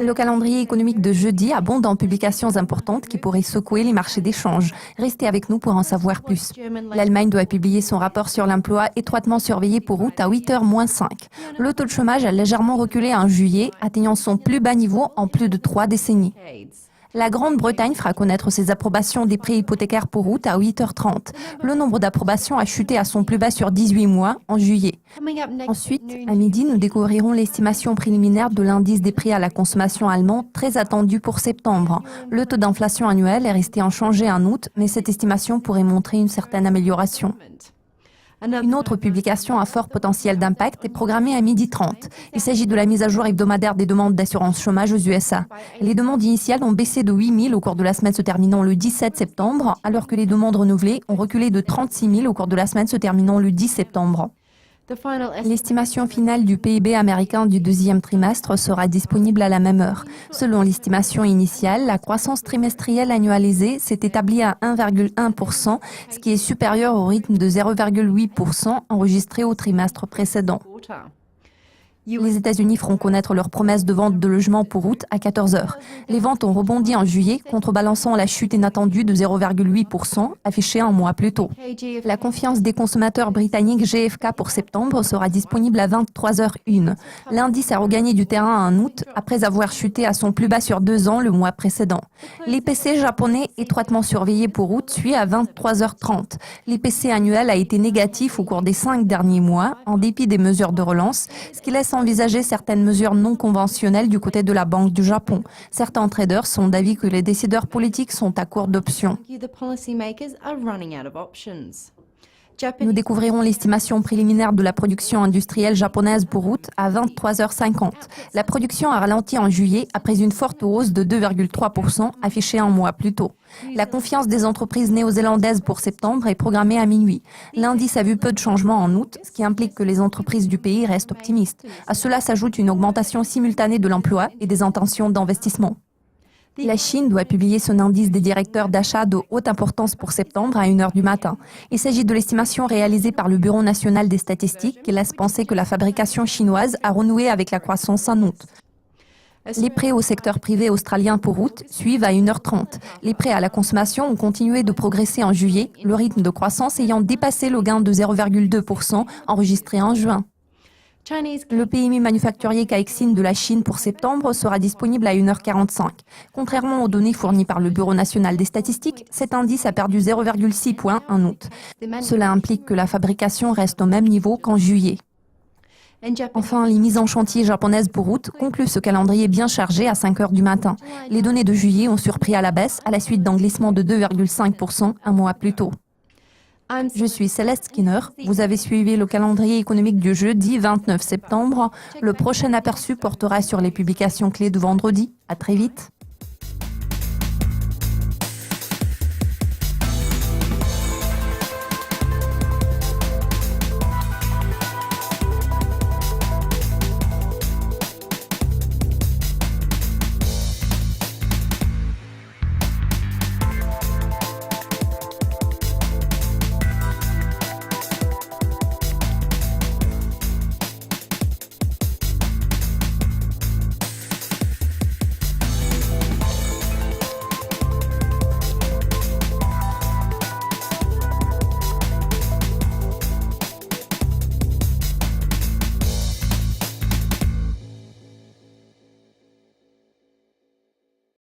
Le calendrier économique de jeudi abonde en publications importantes qui pourraient secouer les marchés d'échange. Restez avec nous pour en savoir plus. L'Allemagne doit publier son rapport sur l'emploi étroitement surveillé pour août à 8h-5. Le taux de chômage a légèrement reculé en juillet, atteignant son plus bas niveau en plus de 3 décennies. La Grande-Bretagne fera connaître ses approbations des prêts hypothécaires pour août à 8h30. Le nombre d'approbations a chuté à son plus bas sur 18 mois en juillet. Ensuite, à midi, nous découvrirons l'estimation préliminaire de l'indice des prix à la consommation allemand, très attendu pour septembre. Le taux d'inflation annuel est resté inchangé en août, mais cette estimation pourrait montrer une certaine amélioration. Une autre publication à fort potentiel d'impact est programmée à 12h30. Il s'agit de la mise à jour hebdomadaire des demandes d'assurance chômage aux USA. Les demandes initiales ont baissé de 8 000 au cours de la semaine se terminant le 17 septembre, alors que les demandes renouvelées ont reculé de 36 000 au cours de la semaine se terminant le 10 septembre. L'estimation finale du PIB américain du deuxième trimestre sera disponible à la même heure. Selon l'estimation initiale, la croissance trimestrielle annualisée s'est établie à 1,1%, ce qui est supérieur au rythme de 0,8% enregistré au trimestre précédent. Les États-Unis feront connaître leurs promesses de vente de logements pour août à 14h. Les ventes ont rebondi en juillet, contrebalançant la chute inattendue de 0,8% affichée un mois plus tôt. La confiance des consommateurs britanniques GFK pour septembre sera disponible à 23h01. L'indice a regagné du terrain en août après avoir chuté à son plus bas sur 2 ans le mois précédent. L'IPC japonais, étroitement surveillé pour août, suit à 23h30. L'IPC annuel a été négatif au cours des 5 derniers mois, en dépit des mesures de relance, ce qui laisse envisager certaines mesures non conventionnelles du côté de la Banque du Japon. Certains traders sont d'avis que les décideurs politiques sont à court d'options. Nous découvrirons l'estimation préliminaire de la production industrielle japonaise pour août à 23h50. La production a ralenti en juillet après une forte hausse de 2,3% affichée un mois plus tôt. La confiance des entreprises néo-zélandaises pour septembre est programmée à minuit. L'indice a vu peu de changements en août, ce qui implique que les entreprises du pays restent optimistes. À cela s'ajoute une augmentation simultanée de l'emploi et des intentions d'investissement. La Chine doit publier son indice des directeurs d'achat de haute importance pour septembre à 1h du matin. Il s'agit de l'estimation réalisée par le Bureau national des statistiques qui laisse penser que la fabrication chinoise a renoué avec la croissance en août. Les prêts au secteur privé australien pour août suivent à 1h30. Les prêts à la consommation ont continué de progresser en juillet, le rythme de croissance ayant dépassé le gain de 0,2% enregistré en juin. Le PMI manufacturier Caixin de la Chine pour septembre sera disponible à 1h45. Contrairement aux données fournies par le Bureau national des statistiques, cet indice a perdu 0,6 points en août. Cela implique que la fabrication reste au même niveau qu'en juillet. Enfin, les mises en chantier japonaises pour août concluent ce calendrier bien chargé à 5h du matin. Les données de juillet ont surpris à la baisse à la suite d'un glissement de 2,5% un mois plus tôt. Je suis Céleste Skinner. Vous avez suivi le calendrier économique du jeudi 29 septembre. Le prochain aperçu portera sur les publications clés de vendredi. À très vite.